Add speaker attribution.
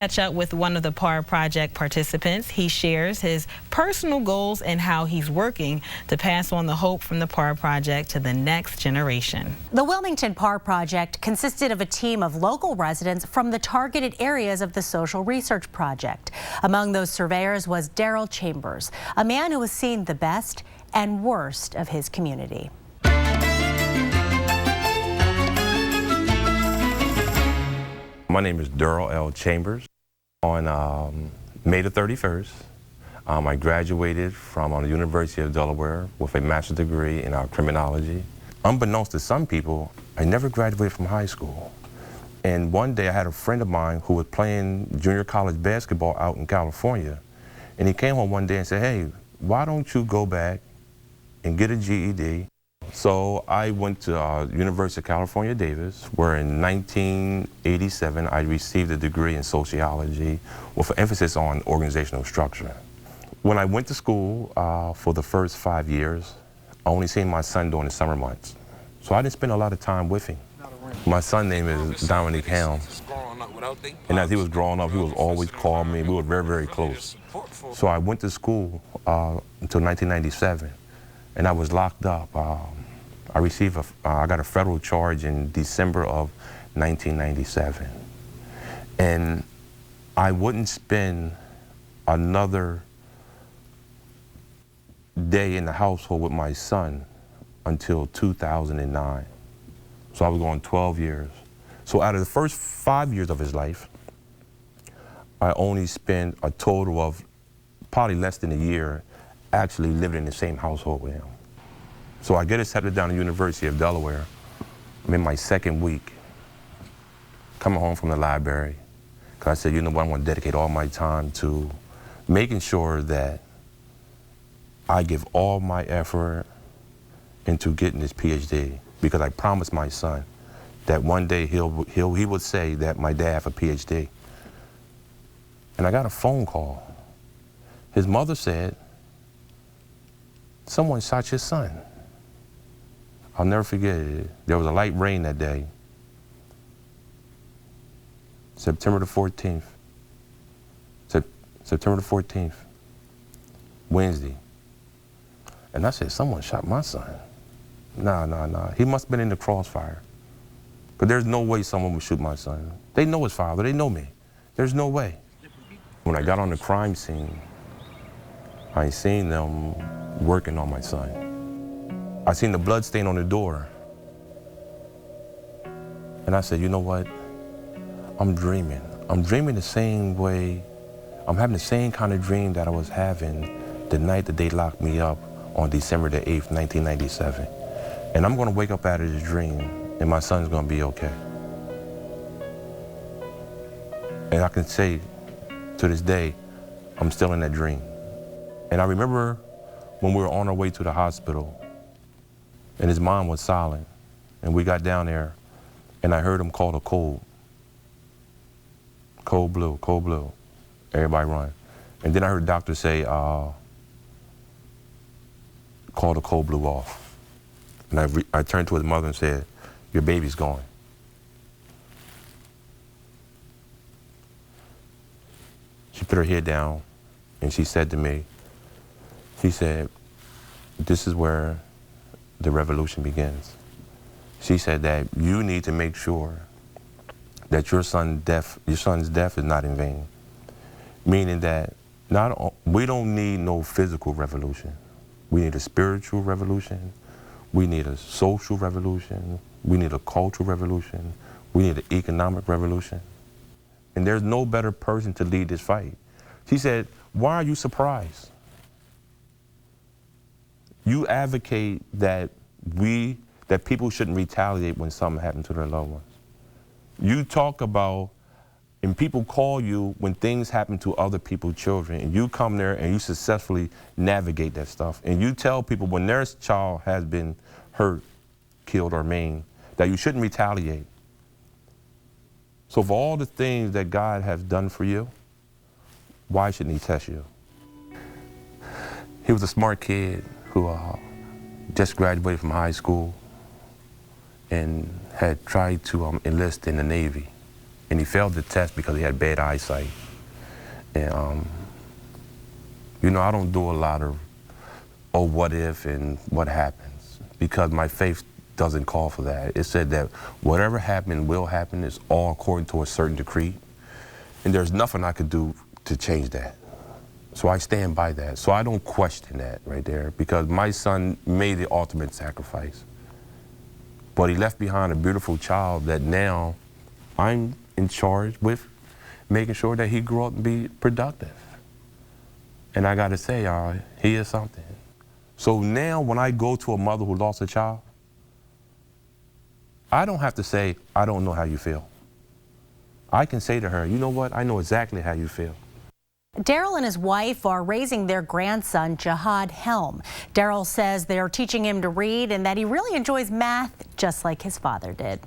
Speaker 1: Catch up with one of the PAR project participants. He shares his personal goals and how he's working to pass on the hope from the PAR project to the next generation.
Speaker 2: The Wilmington PAR project consisted of a team of local residents from the targeted areas of the Social Research Project. Among those surveyors was Daryl Chambers, a man who has seen the best and worst of his community.
Speaker 3: My name is Daryl L. Chambers. On May the 31st, I graduated from the University of Delaware with a master's degree in criminology. Unbeknownst to some people, I never graduated from high school. And one day I had a friend of mine who was playing junior college basketball out in California. And he came home one day and said, "Hey, why don't you go back and get a GED?" So I went to University of California, Davis, where in 1987 I received a degree in sociology with an emphasis on organizational structure. When I went to school for the first 5 years, I only seen my son during the summer months. So I didn't spend a lot of time with him. My son's name is Dominic Helm. And as he was growing up, he was always calling me. We were very, very close. So I went to school until 1997. And I was locked up. I got a federal charge in December of 1997. And I wouldn't spend another day in the household with my son until 2009. So I was going 12 years. So out of the first 5 years of his life, I only spent a total of probably less than a year actually living in the same household with him. So I get accepted down to the University of Delaware. I'm in my second week, coming home from the library. Because I said, you know what, I'm going to dedicate all my time to making sure that I give all my effort into getting this PhD. Because I promised my son that one day he would say that my dad have a PhD. And I got a phone call. His mother said, "Someone shot your son." I'll never forget it. There was a light rain that day. September the 14th. September the 14th. Wednesday. And I said, "Someone shot my son." Nah. He must have been in the crossfire. But there's no way someone would shoot my son. They know his father. They know me. There's no way. When I got on the crime scene, I seen them working on my son. I seen the blood stain on the door. And I said, you know what? I'm dreaming. I'm dreaming the same way. I'm having the same kind of dream that I was having the night that they locked me up on December the 8th, 1997. And I'm gonna wake up out of this dream and my son's gonna be okay. And I can say to this day, I'm still in that dream. And I remember when we were on our way to the hospital and his mom was silent and we got down there and I heard him call the code. Code blue, code blue. Everybody run. And then I heard the doctor say, call the code blue off. And I turned to his mother and said, "Your baby's gone." She put her head down and she said to me, she said, "This is where the revolution begins." She said that you need to make sure that your son's death is not in vain. Meaning that we don't need no physical revolution. We need a spiritual revolution. We need a social revolution. We need a cultural revolution. We need an economic revolution. And there's no better person to lead this fight. She said, "Why are you surprised? You advocate that people shouldn't retaliate when something happens to their loved ones. You talk about, and people call you when things happen to other people's children, and you come there and you successfully navigate that stuff. And you tell people when their child has been hurt, killed, or maimed, that you shouldn't retaliate. So for all the things that God has done for you, why shouldn't he test you?" He was a smart kid who just graduated from high school and had tried to enlist in the Navy. and he failed the test because he had bad eyesight. And, you know, I don't do a lot of, oh, what if and what happens, because my faith doesn't call for that. It said that whatever happened will happen. It's all according to a certain decree, and there's nothing I could do to change that. So I stand by that. So I don't question that right there, because my son made the ultimate sacrifice. But he left behind a beautiful child that now I'm in charge with making sure that he grew up and be productive. And I gotta say, he is something. So now when I go to a mother who lost a child, I don't have to say, I don't know how you feel. I can say to her, you know what, I know exactly how you feel.
Speaker 2: Daryl and his wife are raising their grandson, Jihad Helm. Daryl says they're teaching him to read and that he really enjoys math just like his father did.